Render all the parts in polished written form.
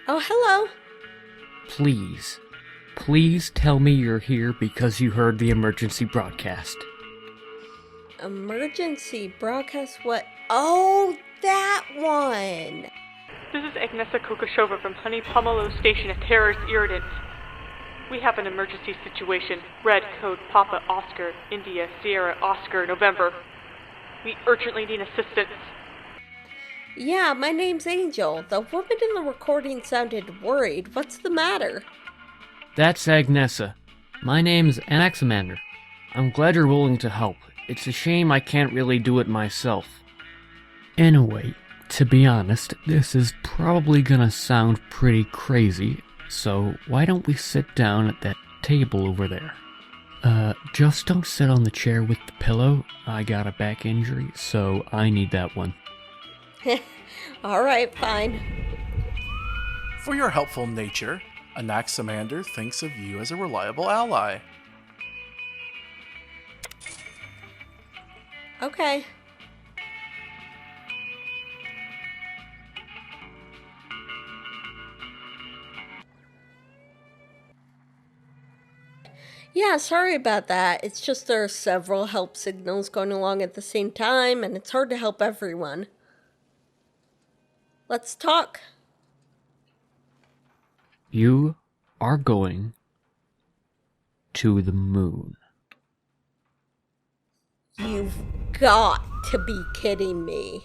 Oh, hello. Please tell me you're here because you heard the emergency broadcast. Emergency broadcast what? Oh, that one! This is Agnesa Kokoshova from Honey Pomelo Station at Terrorist Irritant. We have an emergency situation. Red code Papa Oscar, India, Sierra Oscar, November. We urgently need assistance. Yeah, my name's Angel. The woman in the recording sounded worried. What's the matter? That's Agnesa. My name's Anaximander. I'm glad you're willing to help. It's a shame I can't really do it myself. Anyway, to be honest, this is probably gonna sound pretty crazy, so why don't we sit down at that table over there? Just don't sit on the chair with the pillow. I got a back injury, so I need that one. Alright, fine. For your helpful nature, Anaximander thinks of you as a reliable ally. Okay. Yeah, sorry about that. It's just there are several help signals going along at the same time, and it's hard to help everyone. Let's talk. You are going to the moon. You've got to be kidding me.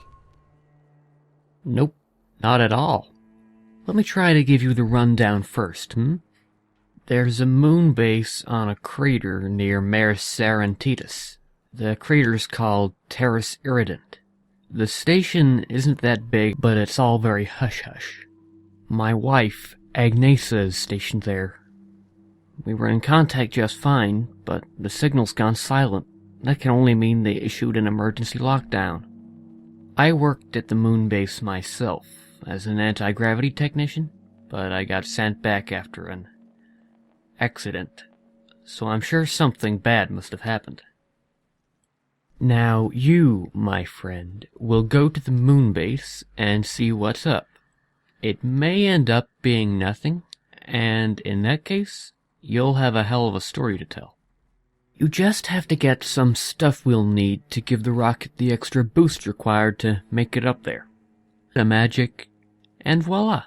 Nope, not at all. Let me try to give you the rundown first, There's a moon base on a crater near Mare Serenitatis. The crater's called Terrorist Irritant. The station isn't that big, but it's all very hush-hush. My wife, Agnesa, is stationed there. We were in contact just fine, but the signal's gone silent. That can only mean they issued an emergency lockdown. I worked at the moon base myself, as an anti-gravity technician, but I got sent back after an accident, so I'm sure something bad must have happened. Now you, my friend, will go to the moon base and see what's up. It may end up being nothing, and in that case, you'll have a hell of a story to tell. You just have to get some stuff we'll need to give the rocket the extra boost required to make it up there. The magic, and voila.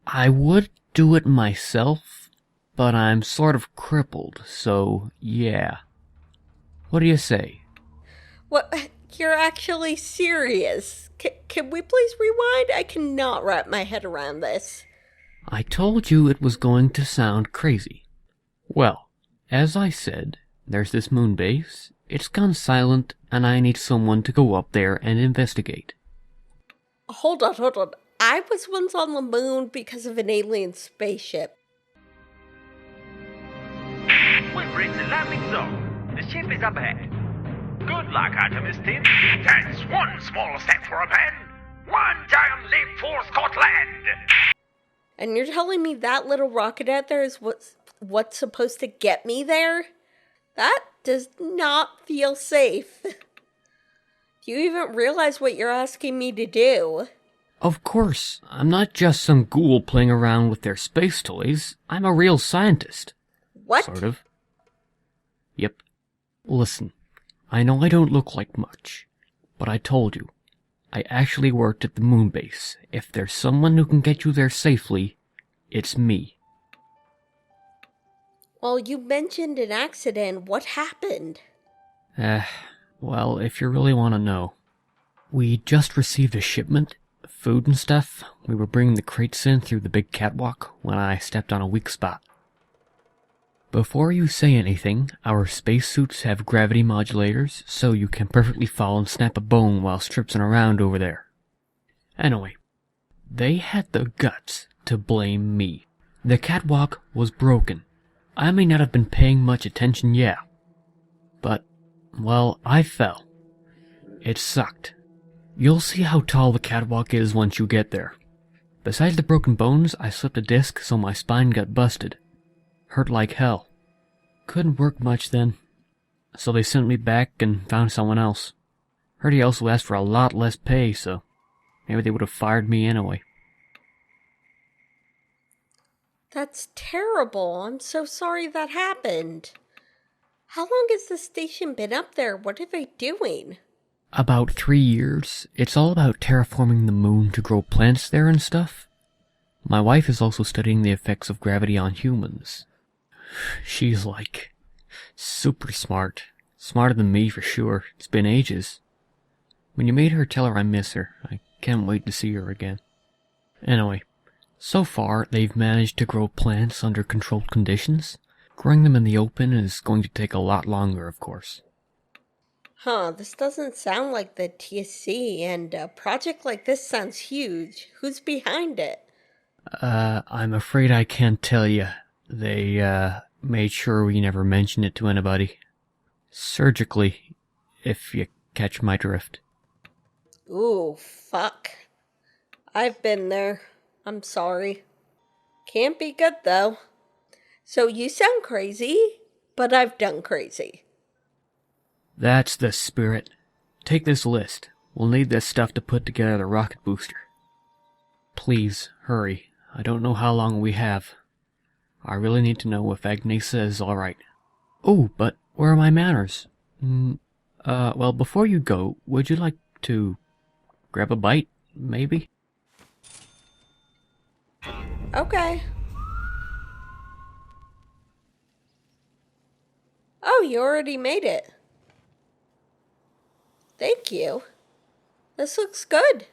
I would do it myself, but I'm sort of crippled, so yeah. What do you say? What? You're actually serious? Can we please rewind? I cannot wrap my head around this. I told you it was going to sound crazy. Well, as I said, there's this moon base. It's gone silent, and I need someone to go up there and investigate. Hold on. I was once on the moon because of an alien spaceship. We've reached the landing zone. The ship is up ahead. Good luck, Artemis team. That's one small step for a man, one giant leap for Scotland. And you're telling me that little rocket out there is what's supposed to get me there? That does not feel safe. Do you even realize what you're asking me to do? Of course, I'm not just some ghoul playing around with their space toys. I'm a real scientist. What? Sort of. Yep. Listen, I know I don't look like much, but I told you, I actually worked at the moon base. If there's someone who can get you there safely, it's me. Well, you mentioned an accident. What happened? Well, if you really want to know. We just received a shipment, food and stuff. We were bringing the crates in through the big catwalk when I stepped on a weak spot. Before you say anything, our spacesuits have gravity modulators, so you can perfectly fall and snap a bone while stripping around over there. Anyway, they had the guts to blame me. The catwalk was broken. I may not have been paying much attention, yeah. But, well, I fell. It sucked. You'll see how tall the catwalk is once you get there. Besides the broken bones, I slipped a disc so my spine got busted. Hurt like hell. Couldn't work much then. So they sent me back and found someone else. Heard he also asked for a lot less pay, so maybe they would have fired me anyway. That's terrible. I'm so sorry that happened. How long has the station been up there? What are they doing? About 3 years. It's all about terraforming the moon to grow plants there and stuff. My wife is also studying the effects of gravity on humans. She's like super smart. Smarter than me for sure. It's been ages. When you made her, tell her I miss her. I can't wait to see her again. Anyway, so far they've managed to grow plants under controlled conditions. Growing them in the open is going to take a lot longer, of course. Huh, this doesn't sound like the TSC, and a project like this sounds huge. Who's behind it? I'm afraid I can't tell you. They, made sure we never mention it to anybody. Surgically, if you catch my drift. Ooh, fuck. I've been there. I'm sorry. Can't be good, though. So you sound crazy, but I've done crazy. That's the spirit. Take this list. We'll need this stuff to put together the rocket booster. Please, hurry. I don't know how long we have. I really need to know if Agnesa is alright. Oh, but where are my manners? Well, before you go, would you like to grab a bite, maybe? Okay. Oh, you already made it. Thank you. This looks good.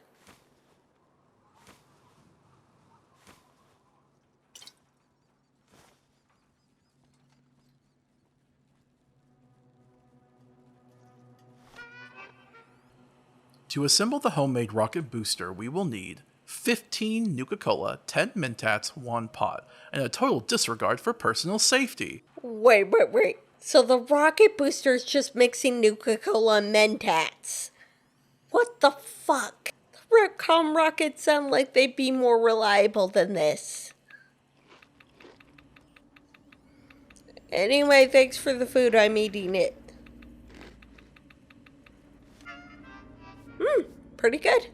To assemble the homemade rocket booster, we will need 15 Nuka-Cola, 10 Mentats, 1 pot, and a total disregard for personal safety. Wait. So the rocket booster is just mixing Nuka-Cola and Mentats. What the fuck? The Redcom rockets sound like they'd be more reliable than this. Anyway, thanks for the food. I'm eating it. Pretty good.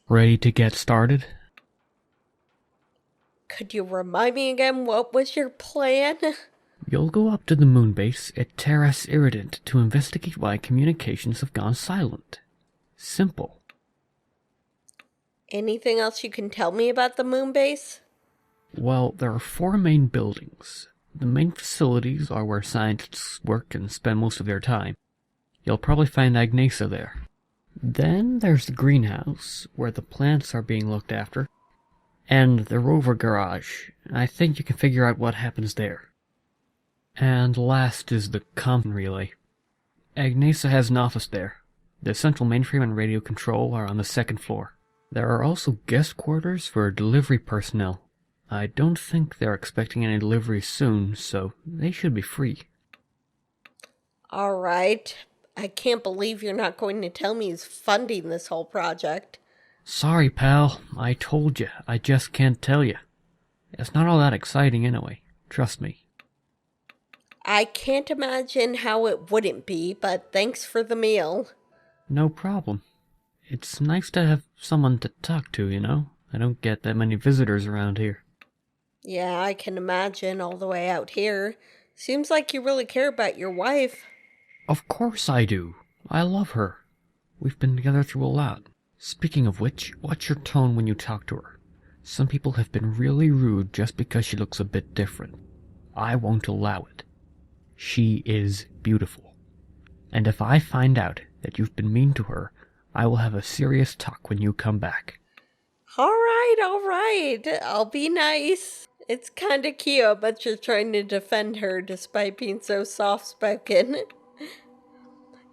Ready to get started? Could you remind me again, what was your plan? You'll go up to the moon base at Terras Irrident to investigate why communications have gone silent. Simple. Anything else you can tell me about the moon base? Well, there are 4 main buildings. The main facilities are where scientists work and spend most of their time. You'll probably find Agnesa there. Then there's the greenhouse, where the plants are being looked after. And the rover garage. I think you can figure out what happens there. And last is the comm relay. Agnesa has an office there. The central mainframe and radio control are on the 2nd floor. There are also guest quarters for delivery personnel. I don't think they're expecting any deliveries soon, so they should be free. Alright. I can't believe you're not going to tell me who's funding this whole project. Sorry, pal. I told you. I just can't tell you. It's not all that exciting anyway. Trust me. I can't imagine how it wouldn't be, but thanks for the meal. No problem. It's nice to have someone to talk to, you know? I don't get that many visitors around here. Yeah, I can imagine all the way out here. Seems like you really care about your wife. Of course I do. I love her. We've been together through a lot. Speaking of which, watch your tone when you talk to her. Some people have been really rude just because she looks a bit different. I won't allow it. She is beautiful. And if I find out that you've been mean to her, I will have a serious talk when you come back. Alright. I'll be nice. It's kinda cute, but you're trying to defend her despite being so soft-spoken.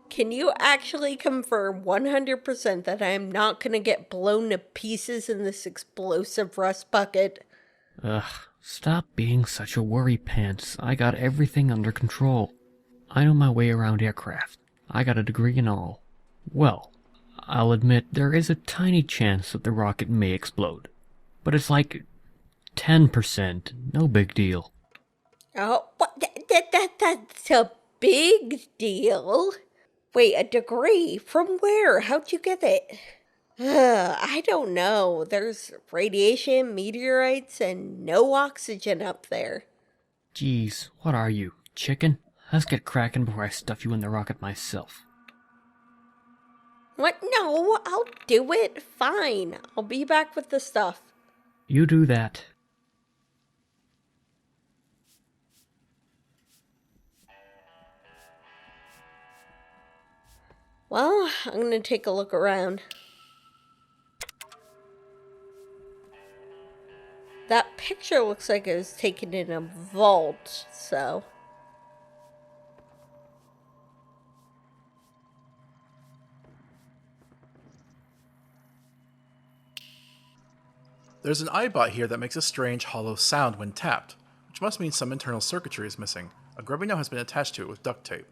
Can you actually confirm 100% that I am not gonna get blown to pieces in this explosive rust bucket? Ugh, stop being such a worry pants. I got everything under control. I know my way around aircraft. I got a degree and all. Well, I'll admit there is a tiny chance that the rocket may explode. But it's like 10%, no big deal. Oh, what? That's a big deal. Wait, a degree? From where? How'd you get it? I don't know. There's radiation, meteorites, and no oxygen up there. Geez, what are you, chicken? Let's get cracking before I stuff you in the rocket myself. What? No, I'll do it. Fine. I'll be back with the stuff. You do that. Well, I'm gonna take a look around. That picture looks like it was taken in a vault, so... There's an iBot here that makes a strange hollow sound when tapped, which must mean some internal circuitry is missing. A grubby note has been attached to it with duct tape.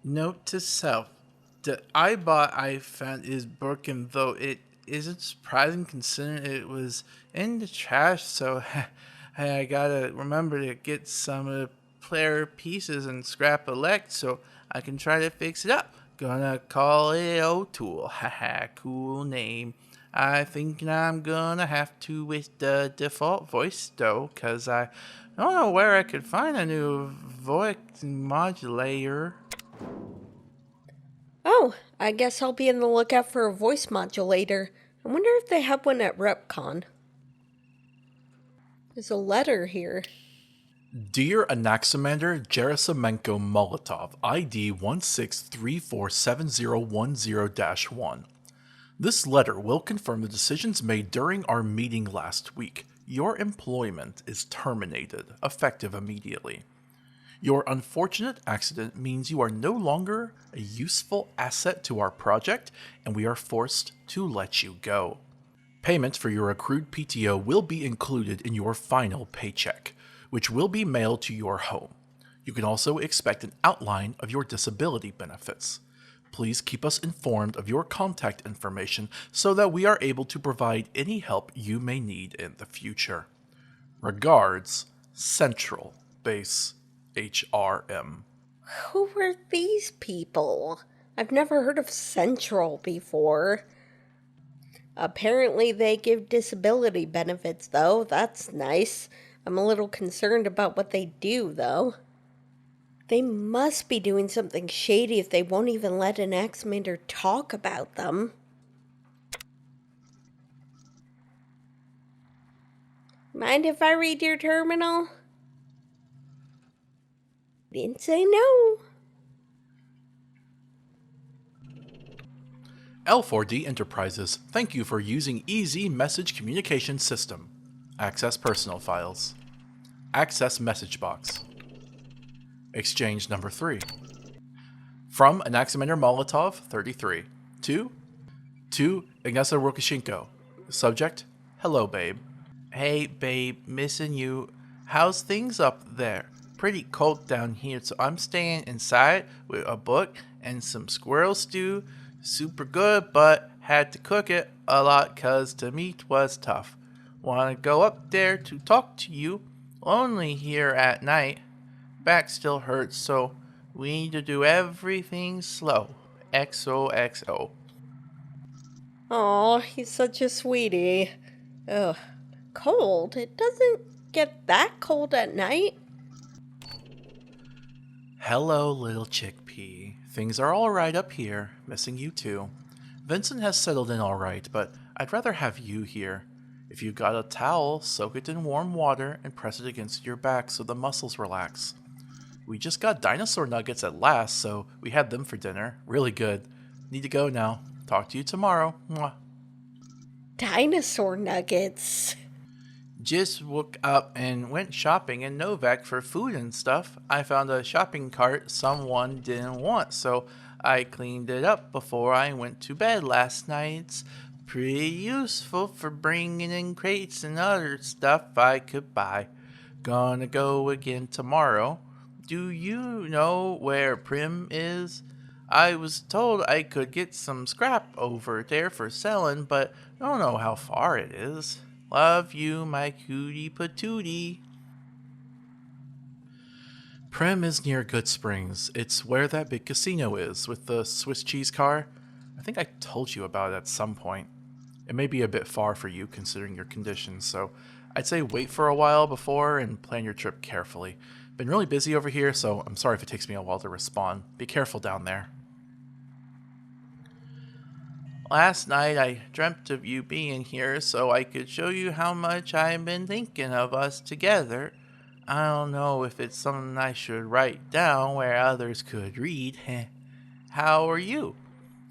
Note to self. The iBot I found is broken, though it isn't surprising considering it was in the trash, so I gotta remember to get some of the player pieces and scrap elect so I can try to fix it up. Gonna call it O'Toole. Haha, cool name. I think I'm gonna have to with the default voice though, cause I don't know where I could find a new voice modulator. Oh, I guess I'll be on the lookout for a voice modulator. I wonder if they have one at RepCon. There's a letter here. Dear Anaximander Gerasimenko Molotov, ID 16347010-1. This letter will confirm the decisions made during our meeting last week. Your employment is terminated, effective immediately. Your unfortunate accident means you are no longer a useful asset to our project, and we are forced to let you go. Payment for your accrued PTO will be included in your final paycheck, which will be mailed to your home. You can also expect an outline of your disability benefits. Please keep us informed of your contact information so that we are able to provide any help you may need in the future. Regards, Central Base HRM. Who were these people? I've never heard of Central before. Apparently they give disability benefits, though. That's nice. I'm a little concerned about what they do, though. They must be doing something shady if they won't even let an Anaximander talk about them. Mind if I read your terminal? Didn't say no. L4D Enterprises, thank you for using Easy Message Communication System. Access personal files. Access message box. Exchange number 3. From Anaximander Molotov, 33. To Ignasa Rokoshenko. Subject, hello babe. Hey babe, missing you. How's things up there? Pretty cold down here, so I'm staying inside with a book and some squirrel stew. Super good, but had to cook it a lot cause the meat was tough. Wanna go up there to talk to you. Lonely here at night. Back still hurts, so we need to do everything slow. XOXO. Aw, he's such a sweetie. Ugh, cold? It doesn't get that cold at night. Hello, little chickpea. Things are alright up here, missing you too. Vincent has settled in alright, but I'd rather have you here. If you've got a towel, soak it in warm water and press it against your back so the muscles relax. We just got dinosaur nuggets at last, so we had them for dinner. Really good. Need to go now. Talk to you tomorrow. Mwah. Dinosaur nuggets. Just woke up and went shopping in Novak for food and stuff. I found a shopping cart someone didn't want, so I cleaned it up before I went to bed last night. It's pretty useful for bringing in crates and other stuff I could buy. Gonna go again tomorrow. Do you know where Prim is? I was told I could get some scrap over there for selling, but I don't know how far it is. Love you, my cutie patootie. Prim is near Good Springs. It's where that big casino is, with the Swiss cheese car. I think I told you about it at some point. It may be a bit far for you considering your condition, so I'd say wait for a while before and plan your trip carefully. Been really busy over here, so I'm sorry if it takes me a while to respond. Be careful down there. Last night I dreamt of you being here so I could show you how much I've been thinking of us together. I don't know if it's something I should write down where others could read. How are you?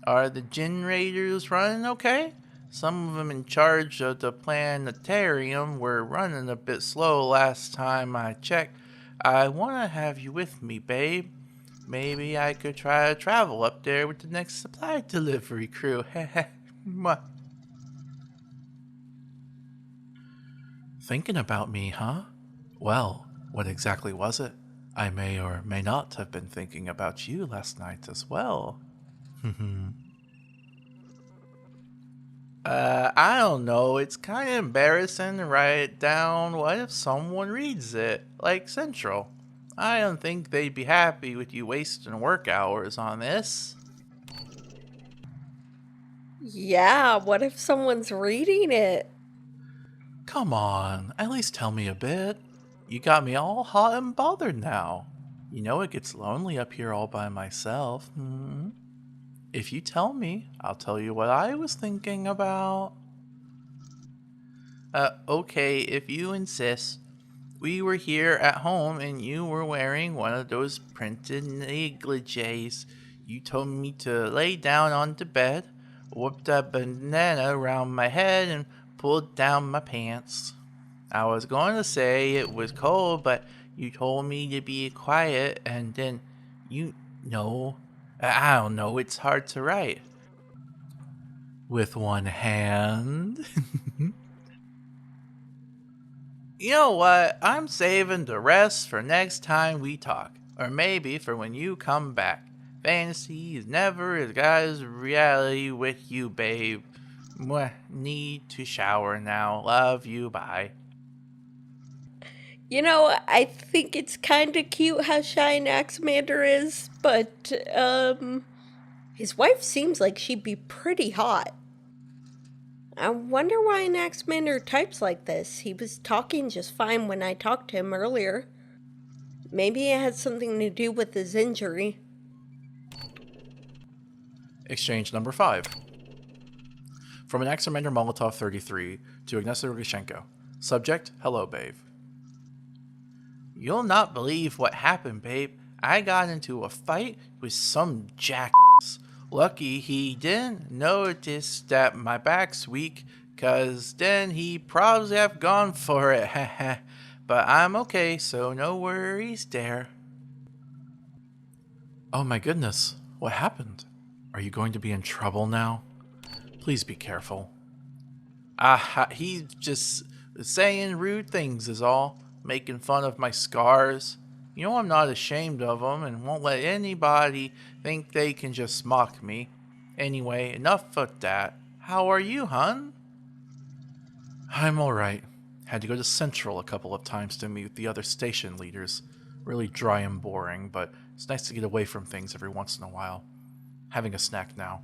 Are the generators running okay? Some of them in charge of the planetarium were running a bit slow last time I checked. I want to have you with me, babe. Maybe I could try to travel up there with the next supply delivery crew. Mwah. Thinking about me, huh? Well, what exactly was it? I may or may not have been thinking about you last night as well. I don't know. It's kind of embarrassing to write it down. What if someone reads it? Like Central. I don't think they'd be happy with you wasting work hours on this. Yeah, what if someone's reading it? Come on, at least tell me a bit. You got me all hot and bothered now. You know it gets lonely up here all by myself. If you tell me, I'll tell you what I was thinking about. Okay, if you insist. We were here at home and you were wearing one of those printed negligees. You told me to lay down on the bed, whipped a banana around my head, and pulled down my pants. I was going to say it was cold, but you told me to be quiet, and then, I don't know, it's hard to write. With one hand. You know what? I'm saving the rest for next time we talk. Or maybe for when you come back. Fantasy is never as good as reality with you, babe. Mwah. Need to shower now. Love you. Bye. You know, I think it's kind of cute how shy Anaximander is, but, his wife seems like she'd be pretty hot. I wonder why Anaximander types like this. He was talking just fine when I talked to him earlier. Maybe it had something to do with his injury. Exchange number 5. From Anaximander Molotov 33 to Ignacy Rogoshenko. Subject, hello, babe. You'll not believe what happened, babe. I got into a fight with some jackass. Lucky he didn't notice that my back's weak, 'cause then he probably have gone for it. But I'm okay, so no worries there. Oh my goodness, what happened? Are you going to be in trouble now? Please be careful. He's just saying rude things is all, making fun of my scars. You know I'm not ashamed of them and won't let anybody think they can just mock me. Anyway, enough of that. How are you, hun? I'm alright. Had to go to Central a couple of times to meet with the other station leaders. Really dry and boring, but it's nice to get away from things every once in a while. Having a snack now.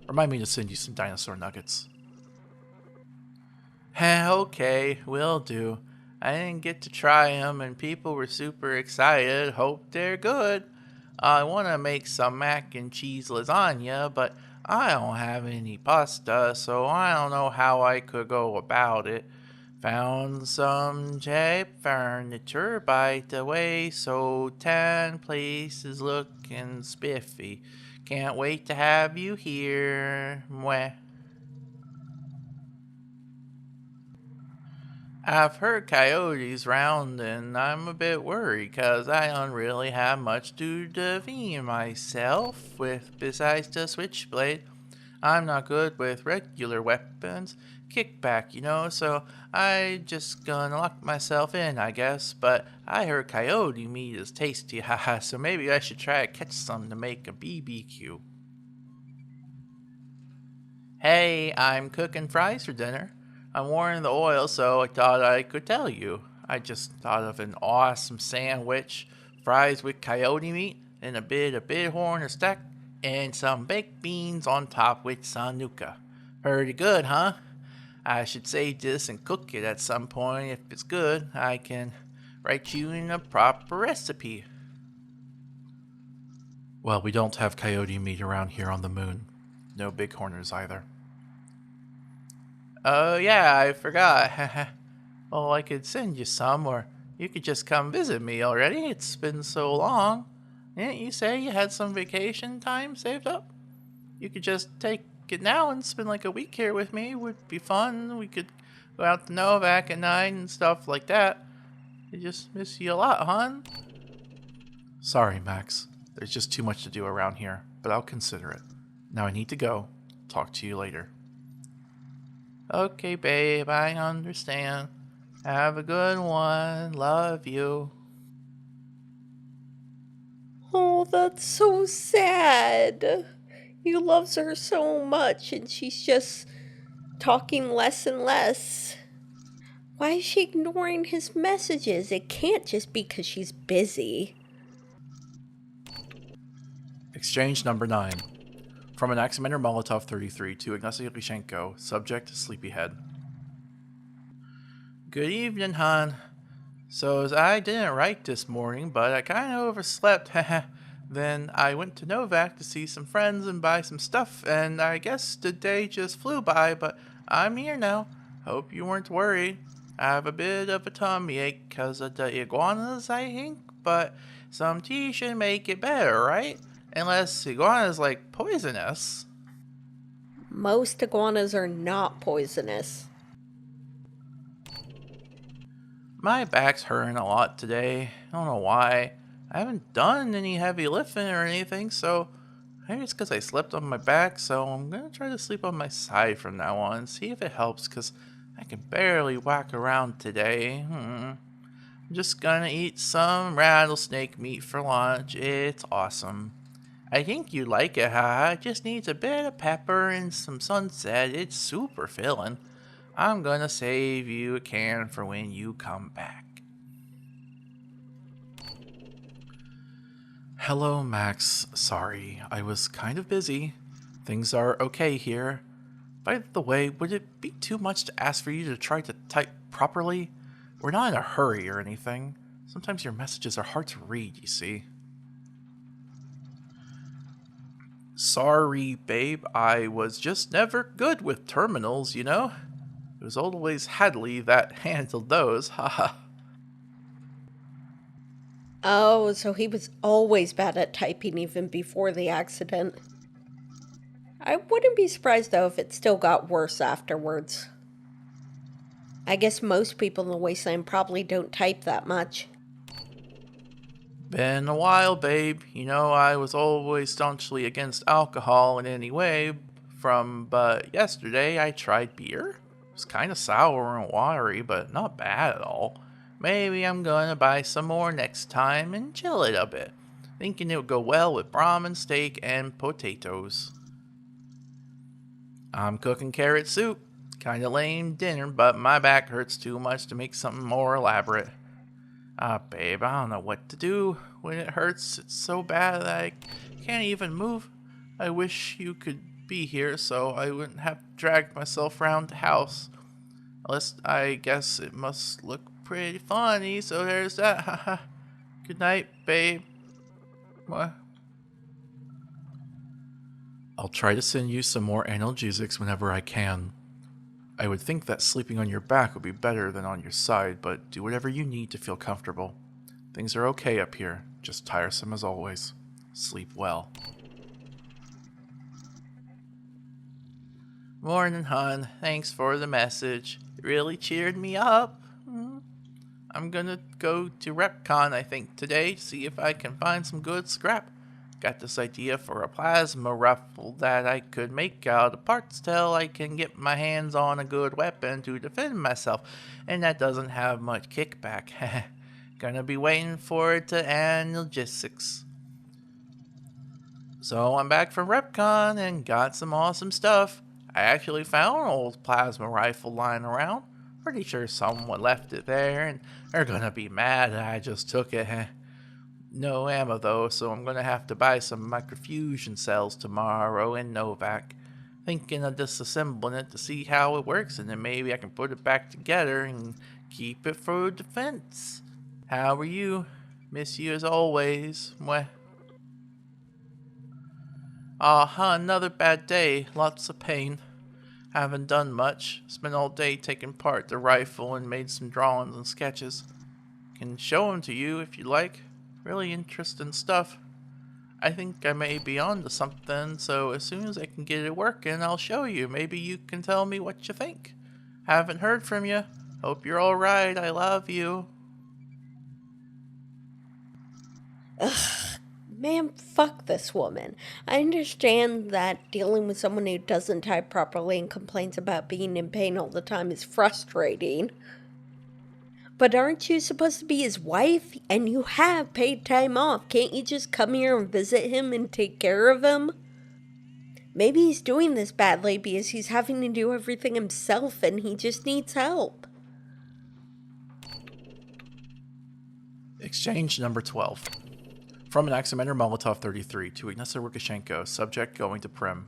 Remind me to send you some dinosaur nuggets. Okay, will do. I didn't get to try them, and people were super excited. Hope they're good. I want to make some mac and cheese lasagna, but I don't have any pasta, so I don't know how I could go about it. Found some cheap furniture by the way, so 10 places looking spiffy. Can't wait to have you here. Mwah. I've heard coyotes round and I'm a bit worried 'cause I don't really have much to defend myself with besides the switchblade. I'm not good with regular weapons, kickback, so I just gonna lock myself in, I guess. But I heard coyote meat is tasty, haha, so maybe I should try to catch some to make a BBQ. Hey, I'm cooking fries for dinner. I'm warming the oil, so I thought I could tell you. I just thought of an awesome sandwich, fries with coyote meat, and a bit of bighorn or steak. And some baked beans on top with sanuka. Pretty good, huh? I should save this and cook it at some point. If it's good, I can write you in a proper recipe. Well, we don't have coyote meat around here on the moon. No bighorners either. Oh yeah, I forgot. Well, I could send you some, or you could just come visit me already. It's been so long. Didn't you say you had some vacation time saved up? You could just take it now and spend like a week here with me. It would be fun. We could go out to Novak at night and stuff like that. I just miss you a lot, hon. Sorry, Max. There's just too much to do around here, but I'll consider it. Now I need to go. Talk to you later. Okay, babe, I understand. Have a good one. Love you. Oh, that's so sad. He loves her so much and she's just talking less and less. Why is she ignoring his messages? It can't just be because she's busy. Exchange number 9. From Anaximander Molotov 33 to Ignacy Lishenko, subject Sleepyhead. Good evening, hon. So as I didn't write this morning, but I kind of overslept. Then I went to Novak to see some friends and buy some stuff, and I guess the day just flew by, but I'm here now. Hope you weren't worried. I have a bit of a tummy ache because of the iguanas, I think, but some tea should make it better, right? Unless iguana's like poisonous. Most iguanas are not poisonous. My back's hurting a lot today. I don't know why. I haven't done any heavy lifting or anything, so maybe it's because I slept on my back, so I'm going to try to sleep on my side from now on and see if it helps, because I can barely walk around today. I'm just going to eat some rattlesnake meat for lunch. It's awesome. I think you like it, huh? It just needs a bit of pepper and some sunset. It's super filling. I'm going to save you a can for when you come back. Hello, Max. Sorry, I was kind of busy. Things are okay here. By the way, would it be too much to ask for you to try to type properly? We're not in a hurry or anything. Sometimes your messages are hard to read, you see. Sorry, babe. I was just never good with terminals, you know? It was always Hadley that handled those, haha. Oh, so he was always bad at typing even before the accident. I wouldn't be surprised, though, if it still got worse afterwards. I guess most people in the wasteland probably don't type that much. Been a while, babe. You know, I was always staunchly against alcohol in any way, but yesterday I tried beer. It was kind of sour and watery, but not bad at all. Maybe I'm gonna buy some more next time and chill it a bit. Thinking it would go well with Brahmin steak and potatoes. I'm cooking carrot soup. Kinda lame dinner, but my back hurts too much to make something more elaborate. Babe, I don't know what to do when it hurts. It's so bad that I can't even move. I wish you could be here so I wouldn't have to drag myself around the house. Unless, I guess it must look pretty funny, so there's that. Haha. Good night, babe. What? I'll try to send you some more analgesics whenever I can. I would think that sleeping on your back would be better than on your side, but do whatever you need to feel comfortable. Things are okay up here, just tiresome as always. Sleep well. Morning, hon. Thanks for the message. It really cheered me up. I'm gonna go to RepCon, I think, today to see if I can find some good scrap. Got this idea for a plasma rifle that I could make out of parts till I can get my hands on a good weapon to defend myself, and that doesn't have much kickback. Gonna be waiting for it to analgesics. So I'm back from RepCon and got some awesome stuff. I actually found an old plasma rifle lying around. Pretty sure someone left it there, and they're gonna be mad that I just took it. No ammo though, so I'm gonna have to buy some microfusion cells tomorrow in Novak. Thinking of disassembling it to see how it works, and then maybe I can put it back together and keep it for defense. How are you? Miss you as always. Mwah. Another bad day. Lots of pain. Haven't done much. Spent all day taking apart the rifle and made some drawings and sketches. Can show them to you if you like. Really interesting stuff. I think I may be onto something, so as soon as I can get it working, I'll show you. Maybe you can tell me what you think. Haven't heard from you. Hope you're alright. I love you. Man, fuck this woman. I understand that dealing with someone who doesn't type properly and complains about being in pain all the time is frustrating. But aren't you supposed to be his wife? And you have paid time off. Can't you just come here and visit him and take care of him? Maybe he's doing this badly because he's having to do everything himself and he just needs help. Exchange number 12. From Anaximander Molotov 33 to Ignasa Rukashenko, subject going to Prim.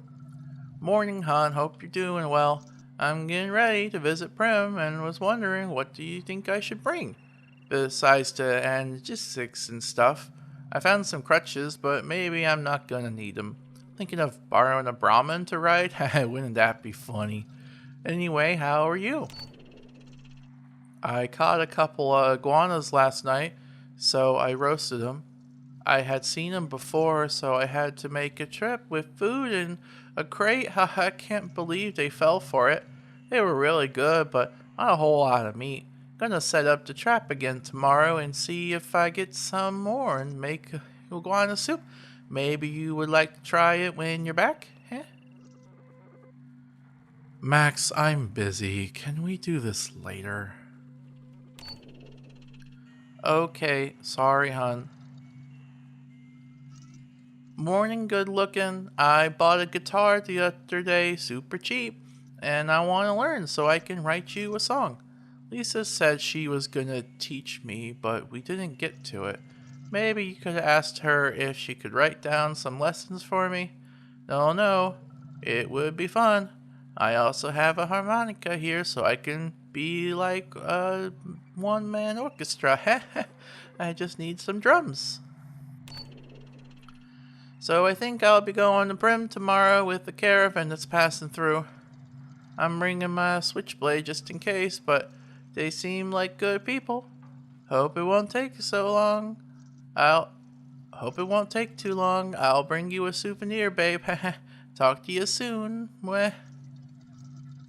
Morning, hon. Hope you're doing well. I'm getting ready to visit Prim and was wondering what do you think I should bring? Besides the analgesics and stuff. I found some crutches, but maybe I'm not gonna need them. Thinking of borrowing a Brahmin to ride? Wouldn't that be funny? Anyway, how are you? I caught a couple iguanas last night, so I roasted them. I had seen them before, so I had to make a trip with food and a crate. I can't believe they fell for it. They were really good, but not a whole lot of meat. Gonna set up the trap again tomorrow and see if I get some more and make iguana soup. Maybe you would like to try it when you're back? Max, I'm busy. Can we do this later? Okay, sorry, hun. Morning, good looking. I bought a guitar the other day, super cheap, and I want to learn so I can write you a song. Lisa said she was gonna teach me, but we didn't get to it. Maybe you could have asked her if she could write down some lessons for me. No, it would be fun. I also have a harmonica here so I can be like a one-man orchestra. I just need some drums. So I think I'll be going to Prim tomorrow with the caravan that's passing through. I'm bringing my switchblade just in case, but they seem like good people. Hope it won't take so long. Hope it won't take too long. I'll bring you a souvenir, babe. Talk to you soon. Mwah.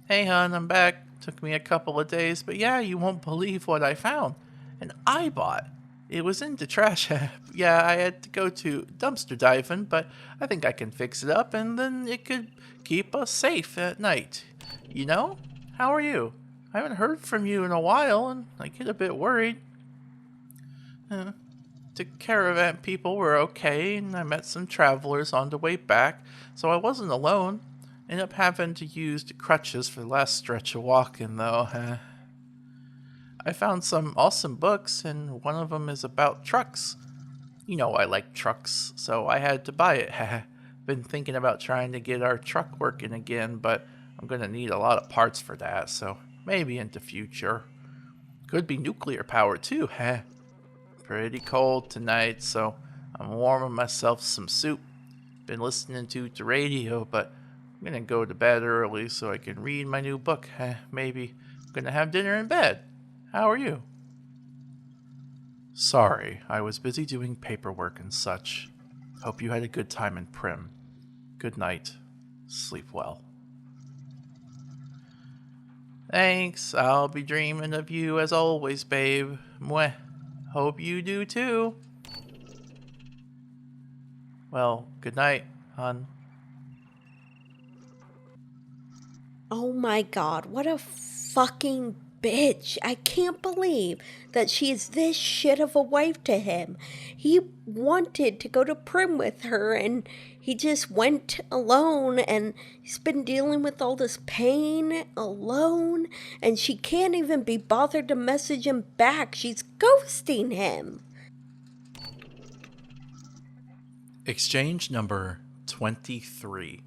Hey, hon, I'm back. Took me a couple of days, but yeah, you won't believe what I found. An iBot. It was in the trash. Yeah, I had to go to dumpster diving, but I think I can fix it up and then it could keep us safe at night. You know? How are you? I haven't heard from you in a while and I get a bit worried. The caravan people were okay and I met some travelers on the way back, so I wasn't alone. Ended up having to use the crutches for the last stretch of walking though. I found some awesome books, and one of them is about trucks. You know I like trucks, so I had to buy it. Been thinking about trying to get our truck working again, but I'm gonna need a lot of parts for that, so maybe in the future. Could be nuclear power too. Pretty cold tonight, so I'm warming myself some soup. Been listening to the radio, but I'm gonna go to bed early so I can read my new book. Maybe I'm gonna have dinner in bed. How are you? Sorry, I was busy doing paperwork and such. Hope you had a good time in Prim. Good night. Sleep well. Thanks, I'll be dreaming of you as always, babe. Mwah. Hope you do too. Well, good night, hon. Oh my god, what a fucking bitch. I can't believe that she is this shit of a wife to him. He wanted to go to Prim with her and he just went alone and he's been dealing with all this pain alone and she can't even be bothered to message him back. She's ghosting him. Exchange number 23.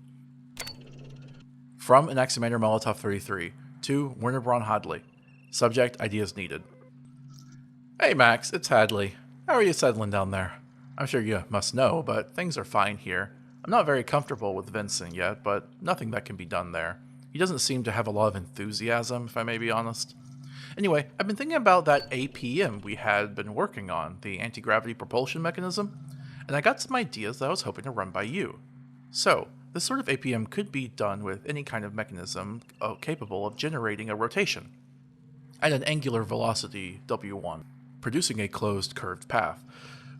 From Anaximander Molotov 33 to Werner Braun Hadley. Subject, ideas needed. Hey Max, it's Hadley. How are you settling down there? I'm sure you must know, but things are fine here. I'm not very comfortable with Vincent yet, but nothing that can be done there. He doesn't seem to have a lot of enthusiasm, if I may be honest. Anyway, I've been thinking about that APM we had been working on, the anti-gravity propulsion mechanism, and I got some ideas that I was hoping to run by you. So, this sort of APM could be done with any kind of mechanism capable of generating a rotation at an angular velocity w1, producing a closed curved path.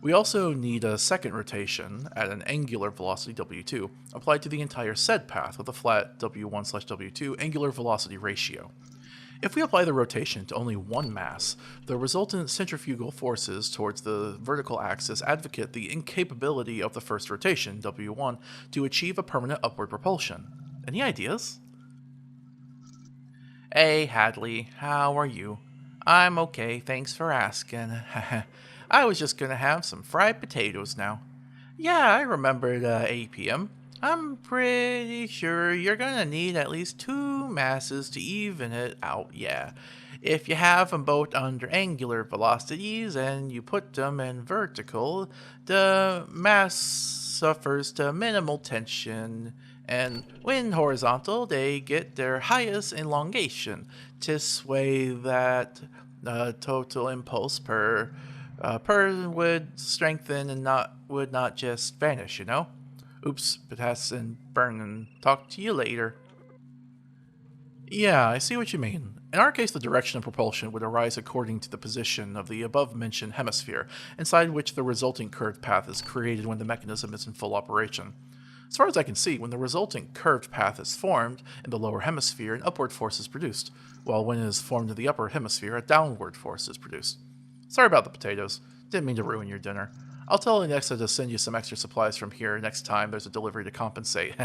We also need a second rotation at an angular velocity w2 applied to the entire said path with a flat w1/w2 angular velocity ratio. If we apply the rotation to only one mass, the resultant centrifugal forces towards the vertical axis advocate the incapability of the first rotation, W1, to achieve a permanent upward propulsion. Any ideas? Hey Hadley, how are you? I'm okay, thanks for asking. I was just gonna have some fried potatoes now. Yeah, I remember the APM. I'm pretty sure you're gonna need at least two masses to even it out, yeah. If you have them both under angular velocities and you put them in vertical, the mass suffers to minimal tension, and when horizontal, they get their highest elongation. This way that total impulse per would strengthen and would not just vanish, you know? Oops, Patas and Vernon. Talk to you later. Yeah, I see what you mean. In our case, the direction of propulsion would arise according to the position of the above-mentioned hemisphere, inside which the resulting curved path is created when the mechanism is in full operation. As far as I can see, when the resulting curved path is formed in the lower hemisphere, an upward force is produced, while when it is formed in the upper hemisphere, a downward force is produced. Sorry about the potatoes. Didn't mean to ruin your dinner. I'll tell Alexa to send you some extra supplies from here next time there's a delivery to compensate.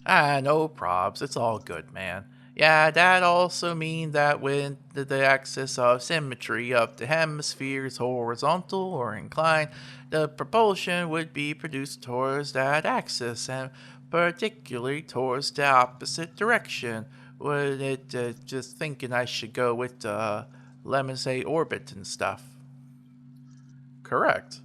No probs. It's all good, man. Yeah, that also means that when the axis of symmetry of the hemisphere is horizontal or inclined, the propulsion would be produced towards that axis, and particularly towards the opposite direction. Would it just thinking I should go with the lemon say orbit and stuff? Correct.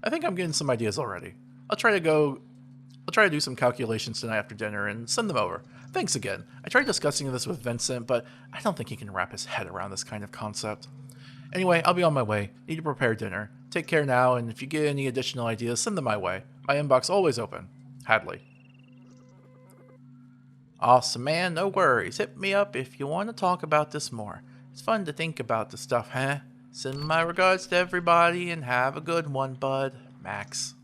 I think I'm getting some ideas already. I'll try to do some calculations tonight after dinner and send them over. Thanks again. I tried discussing this with Vincent, but I don't think he can wrap his head around this kind of concept. Anyway, I'll be on my way. Need to prepare dinner. Take care now, and if you get any additional ideas, send them my way. My inbox always open. Hadley. Awesome, man. No worries. Hit me up if you want to talk about this more. It's fun to think about this stuff, huh? Send my regards to everybody and have a good one, bud. Max.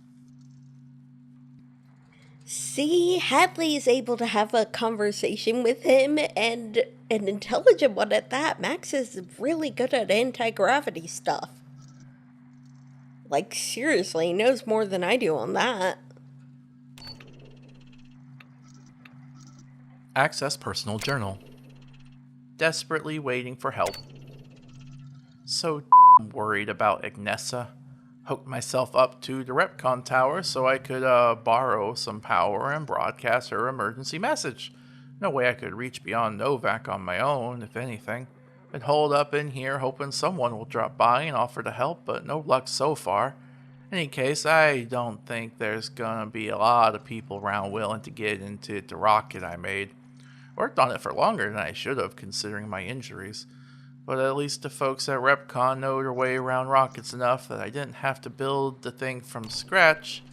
See, Hadley is able to have a conversation with him, and an intelligent one at that. Max is really good at anti-gravity stuff. Like, seriously, he knows more than I do on that. Access personal journal. Desperately waiting for help. So worried about Agnesa. Hooked myself up to the Repcon tower so I could borrow some power and broadcast her emergency message. No way I could reach beyond Novak on my own, if anything. Been holed up in here hoping someone will drop by and offer to help, but no luck so far. In any case, I don't think there's gonna be a lot of people around willing to get into the rocket I made. Worked on it for longer than I should have, considering my injuries. But at least the folks at Repcon know their way around rockets enough that I didn't have to build the thing from scratch.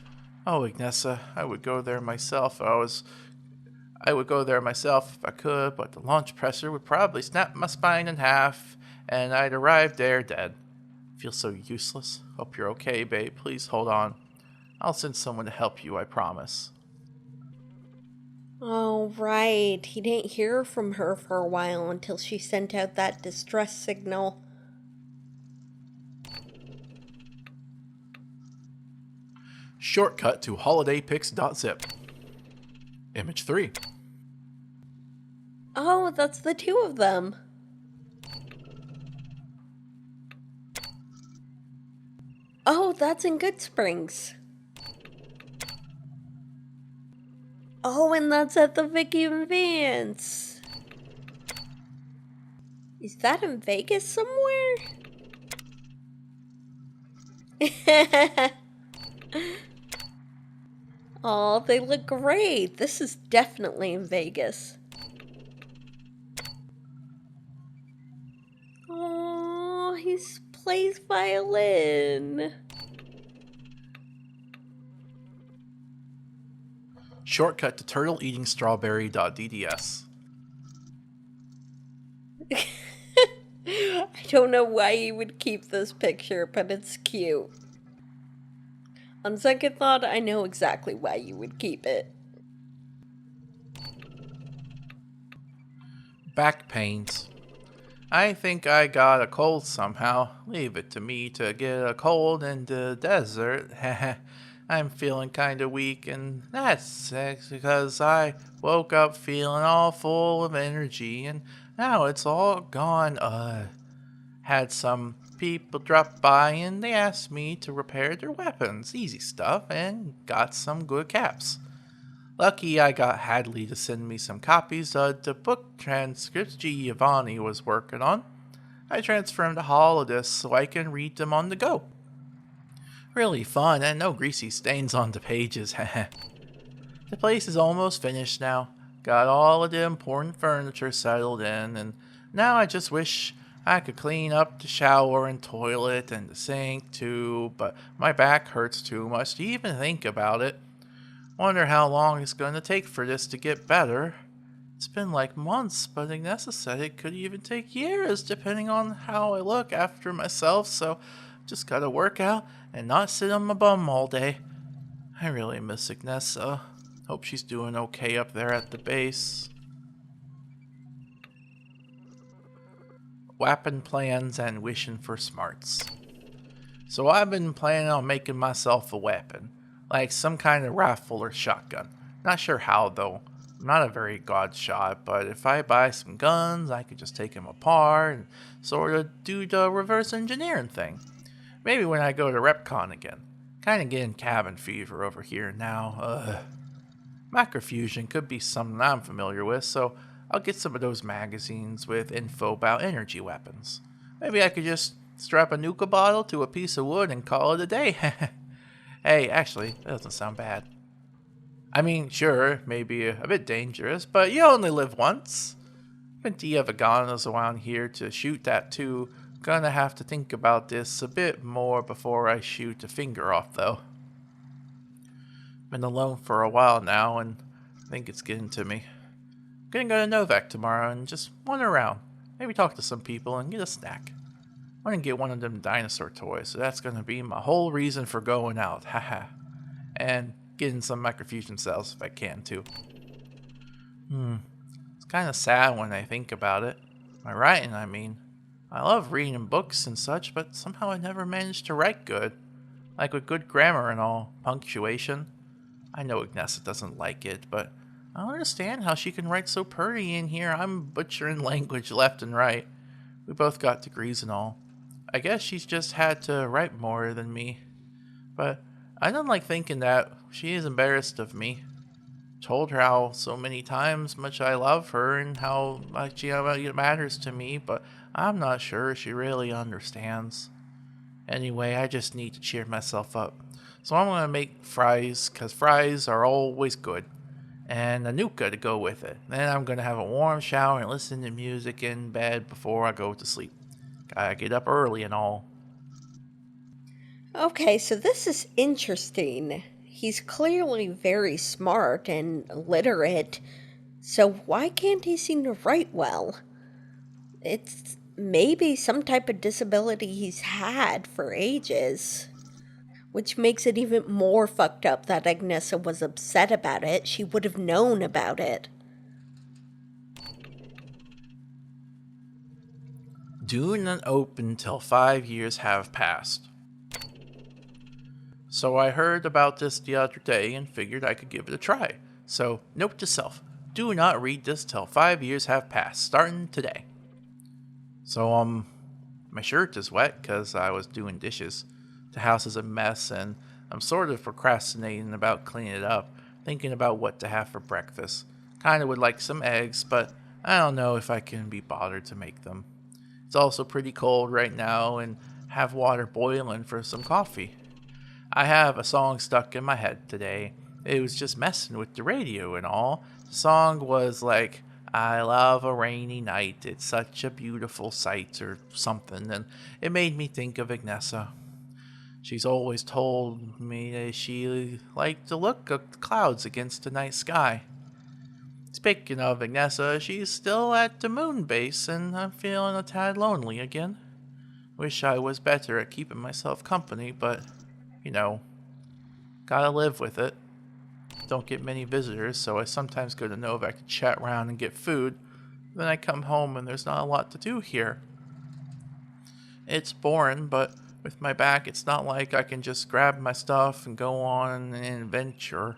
Oh, Agnesa, I would go there myself if I could, but the launch pressure would probably snap my spine in half, and I'd arrive there dead. Feel so useless. Hope you're okay, babe. Please hold on. I'll send someone to help you, I promise. Oh, right. He didn't hear from her for a while until she sent out that distress signal. Shortcut to holidaypics.zip. Image 3. Oh, that's the two of them. Oh, that's in Good Springs. Oh, and that's at the Vicky and Vance. Is that in Vegas somewhere? Oh, they look great. This is definitely in Vegas. Oh, he plays violin. Shortcut to turtle-eating-strawberry.dds. I don't know why you would keep this picture, but it's cute. On second thought, I know exactly why you would keep it. Back pains. I think I got a cold somehow. Leave it to me to get a cold in the desert. I'm feeling kinda weak, and that's because I woke up feeling all full of energy, and now it's all gone. Had some people drop by and they asked me to repair their weapons. Easy stuff, and got some good caps. Lucky I got Hadley to send me some copies of the book transcripts Giovanni was working on. I transferred them to Holodesk so I can read them on the go. Really fun, and no greasy stains on the pages. The place is almost finished now. Got all of the important furniture settled in, and now I just wish I could clean up the shower and toilet and the sink too, but my back hurts too much to even think about it. Wonder how long it's going to take for this to get better. It's been like months, but Agnesa said it could even take years depending on how I look after myself, so just gotta work out and not sit on my bum all day. I really miss Agnesa. Hope she's doing okay up there at the base. Whapping plans and wishing for smarts. So I've been planning on making myself a weapon, like some kind of rifle or shotgun. Not sure how though. I'm not a very god shot, but if I buy some guns, I could just take them apart and sort of do the reverse engineering thing. Maybe when I go to RepCon again. Kinda getting cabin fever over here now. Macrofusion could be something I'm familiar with, so I'll get some of those magazines with info about energy weapons. Maybe I could just strap a Nuka bottle to a piece of wood and call it a day. Hey, actually, that doesn't sound bad. I mean, sure, maybe a bit dangerous, but you only live once. Plenty of Veganas around here to shoot that too. Gonna have to think about this a bit more before I shoot a finger off, though. Been alone for a while now, and I think it's getting to me. Gonna go to Novak tomorrow and just wander around. Maybe talk to some people and get a snack. I'm gonna get one of them dinosaur toys, so that's gonna be my whole reason for going out. Haha. And getting some microfusion cells if I can, too. It's kinda sad when I think about it. My writing, I mean. I love reading books and such, but somehow I never managed to write good. Like with good grammar and all, punctuation. I know Agnesa doesn't like it, but I don't understand how she can write so pretty in here. I'm butchering language left and right. We both got degrees and all. I guess she's just had to write more than me. But I don't like thinking that. She is embarrassed of me. Told her how so many times much I love her and how much it matters to me, but I'm not sure she really understands. Anyway, I just need to cheer myself up. So I'm going to make fries, because fries are always good. And a Nuka to go with it. Then I'm going to have a warm shower and listen to music in bed before I go to sleep. Gotta get up early and all. Okay, so this is interesting. He's clearly very smart and literate, so why can't he seem to write well? It's maybe some type of disability he's had for ages, which makes it even more fucked up that Agnesa was upset about it. She would have known about it. Do not open till 5 years have passed. So I heard about this the other day and figured I could give it a try. So, note to self, do not read this till 5 years have passed, starting today. So, my shirt is wet because I was doing dishes. The house is a mess, and I'm sort of procrastinating about cleaning it up, thinking about what to have for breakfast. Kinda would like some eggs, but I don't know if I can be bothered to make them. It's also pretty cold right now, and have water boiling for some coffee. I have a song stuck in my head today. It was just messing with the radio and all. The song was like, I love a rainy night, it's such a beautiful sight, or something, and it made me think of Ignessa. She's always told me that she liked the look of the clouds against the night sky. Speaking of Ignessa, she's still at the moon base, and I'm feeling a tad lonely again. Wish I was better at keeping myself company, but, gotta live with it. Don't get many visitors, so I sometimes go to Nova to chat around and get food. Then I come home and there's not a lot to do here. It's boring, but with my back, it's not like I can just grab my stuff and go on an adventure.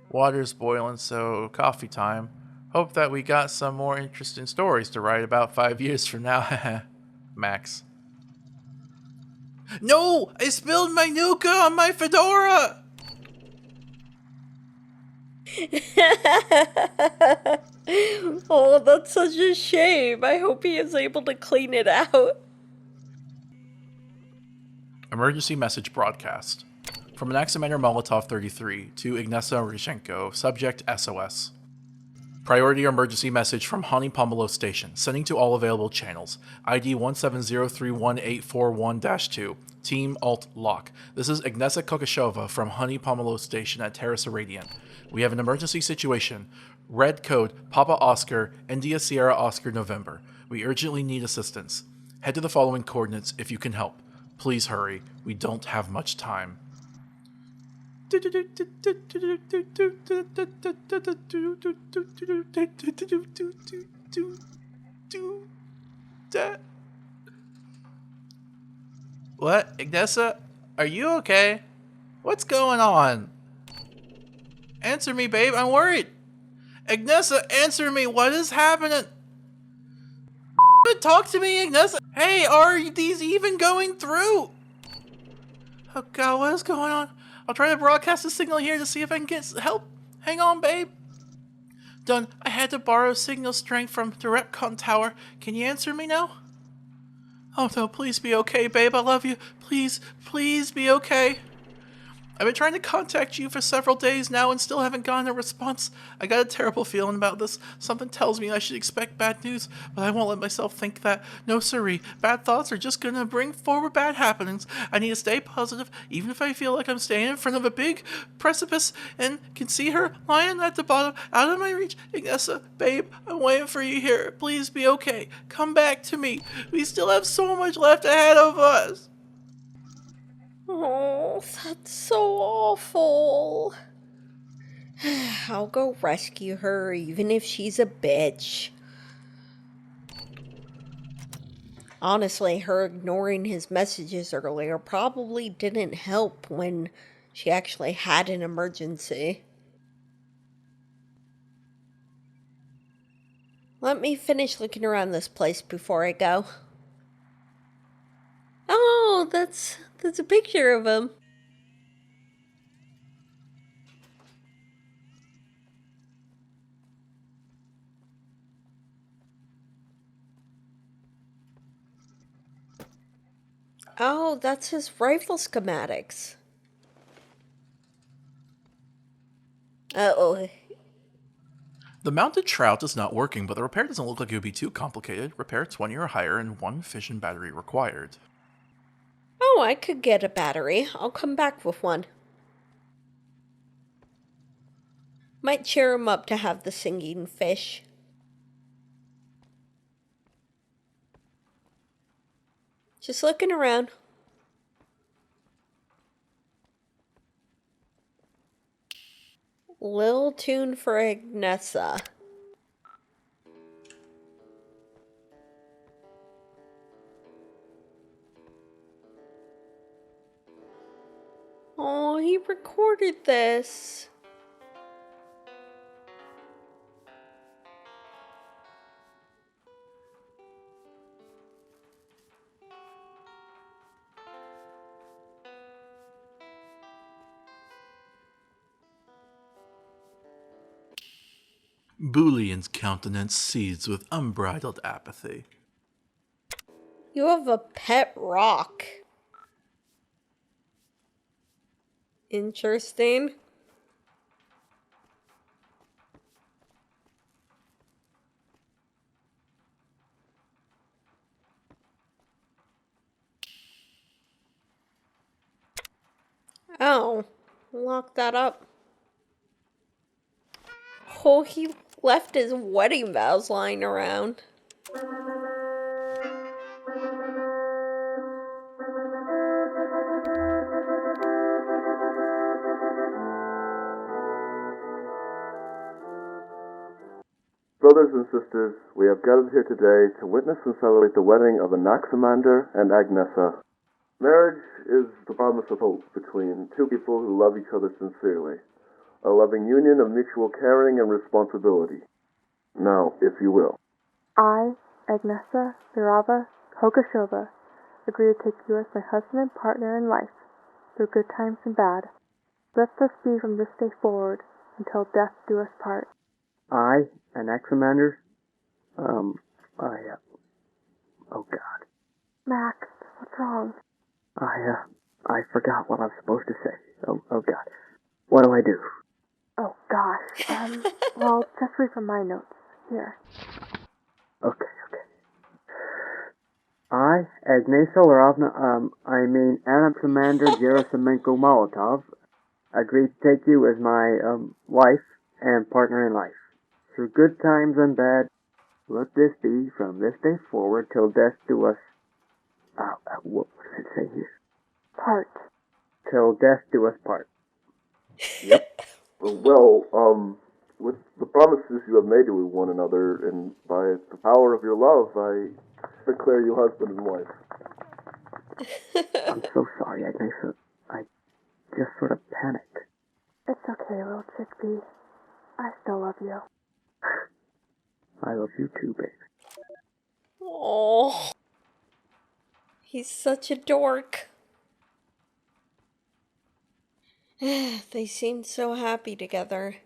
Water's boiling, so coffee time. Hope that we got some more interesting stories to write about 5 years from now. Max. No! I spilled my Nuka on my fedora! Oh, that's such a shame. I hope he is able to clean it out. Emergency message broadcast. From Anaximander Molotov 33 to Ignessa Rishenko, subject SOS. Priority emergency message from Honey Pomelo Station, sending to all available channels. ID 170318841-2. Team Alt Lock. This is Ignessa Kokashova from Honey Pomelo Station at Terrace Radiant. We have an emergency situation. Red code Papa Oscar, India Sierra Oscar November. We urgently need assistance. Head to the following coordinates if you can help. Please hurry. We don't have much time. What? Ignessa? Are you okay? What's going on? Answer me, babe. I'm worried. Ignessa, answer me. What is happening? Talk to me, Ignessa. Hey, are these even going through? Oh God, what is going on? I'll try to broadcast a signal here to see if I can get help. Hang on, babe. Done. I had to borrow signal strength from the Repcon tower. Can you answer me now? Oh no, please be okay, babe. I love you. Please, please be okay. I've been trying to contact you for several days now and still haven't gotten a response. I got a terrible feeling about this. Something tells me I should expect bad news, but I won't let myself think that. No siree, bad thoughts are just gonna bring forward bad happenings. I need to stay positive, even if I feel like I'm standing in front of a big precipice and can see her lying at the bottom, out of my reach. Ignessa, babe, I'm waiting for you here. Please be okay. Come back to me. We still have so much left ahead of us. Oh, that's so awful. I'll go rescue her, even if she's a bitch. Honestly, her ignoring his messages earlier probably didn't help when she actually had an emergency. Let me finish looking around this place before I go. Oh, that's a picture of him. Oh, that's his rifle schematics. Uh-oh. The mounted trout is not working, but the repair doesn't look like it would be too complicated. Repair 20 or higher and 1 fission battery required. Oh, I could get a battery. I'll come back with one. Might cheer him up to have the singing fish. Just looking around. Lil tune for Ignessa. Oh, he recorded this. Boolian's countenance seethes with unbridled apathy. You have a pet rock. Interesting. Oh, lock that up. Oh, he left his wedding vows lying around. Brothers and sisters, we have gathered here today to witness and celebrate the wedding of Anaximander and Agnesa. Marriage is the promise of hope between two people who love each other sincerely, a loving union of mutual caring and responsibility. Now, if you will. I, Agnesa Virava Hokashova, agree to take you as my husband and partner in life, through good times and bad. Let us be from this day forward, until death do us part. I, Anaximander, oh God. Max, what's wrong? I forgot what I was supposed to say. Oh God. What do I do? Oh gosh, well, just read from my notes. Here. Okay. I, Agnesa Larovna, Anaximander Gerasimenko Molotov, agree to take you as my, wife and partner in life. Through good times and bad, let this be from this day forward till death do us, what does it say here? Part. Till death do us part. Yep. Well, with the promises you have made to one another, and by the power of your love, I declare you husband and wife. I'm so sorry, Agnesa. I just sort of panicked. It's okay, little chickpea. I still love you. I love you too, babe. Oh, he's such a dork. They seemed so happy together.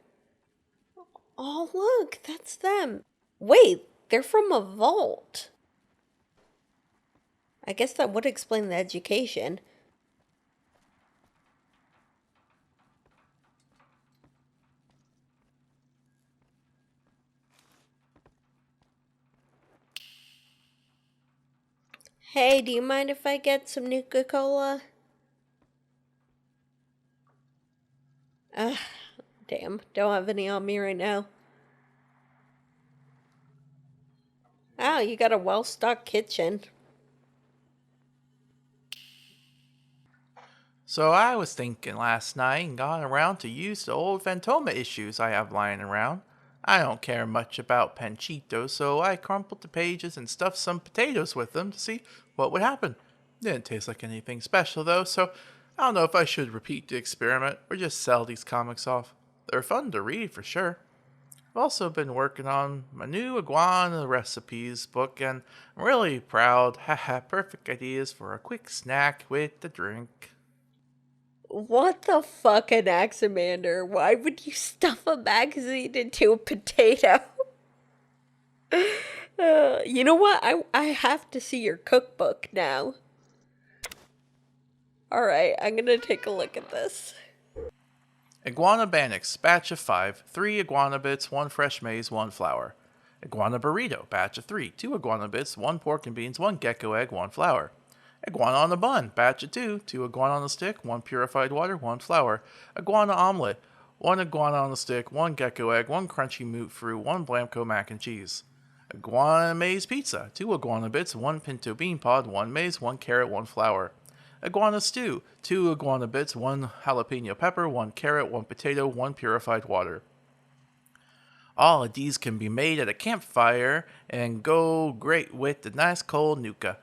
Oh, look, that's them. Wait, they're from a vault. I guess that would explain the education. Hey, do you mind if I get some Nuka-Cola? Damn, don't have any on me right now. Oh, you got a well-stocked kitchen. So I was thinking last night and got around to use the old Fantoma issues I have lying around. I don't care much about Panchito, so I crumpled the pages and stuffed some potatoes with them to see what would happen. Didn't taste like anything special though, so I don't know if I should repeat the experiment or just sell these comics off. They're fun to read for sure. I've also been working on my new iguana recipes book and I'm really proud. Haha, perfect ideas for a quick snack with the drink. What the fuck, Anaximander? Why would you stuff a magazine into a potato? You know what? I have to see your cookbook now. Alright, I'm gonna take a look at this. Iguana Bannix, batch of 5, 3 iguana bits, 1 fresh maize, 1 flour. Iguana Burrito, batch of 3, 2 iguana bits, 1 pork and beans, 1 gecko egg, 1 flour. Iguana on the bun, batch of 2, 2 iguana on the stick, 1 purified water, 1 flour. Iguana omelet, 1 iguana on the stick, 1 gecko egg, 1 crunchy moot fruit, 1 Blamco mac and cheese. Iguana maize pizza, 2 iguana bits, 1 pinto bean pod, 1 maize, 1 carrot, 1 flour. Iguana stew, 2 iguana bits, 1 jalapeno pepper, 1 carrot, 1 potato, 1 purified water. All of these can be made at a campfire and go great with the nice cold Nuka.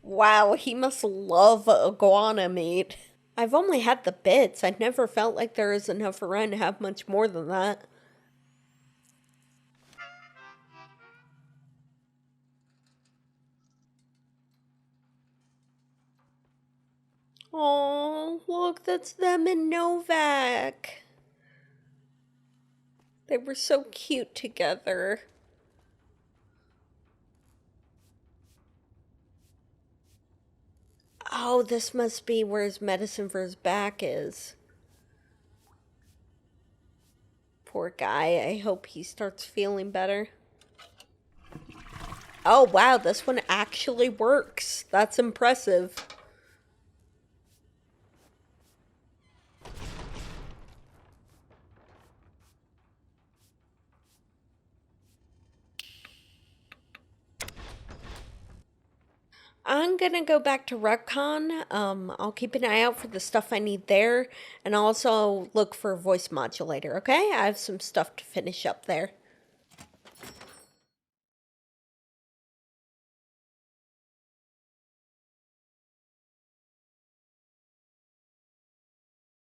Wow, he must love iguana meat. I've only had the bits. I never felt like there was enough around to have much more than that. Oh, look, that's them in Novak. They were so cute together. Oh, this must be where his medicine for his back is. Poor guy. I hope he starts feeling better. Oh, wow. This one actually works. That's impressive. I'm gonna go back to Recon. I'll keep an eye out for the stuff I need there, and also look for a voice modulator, okay? I have some stuff to finish up there.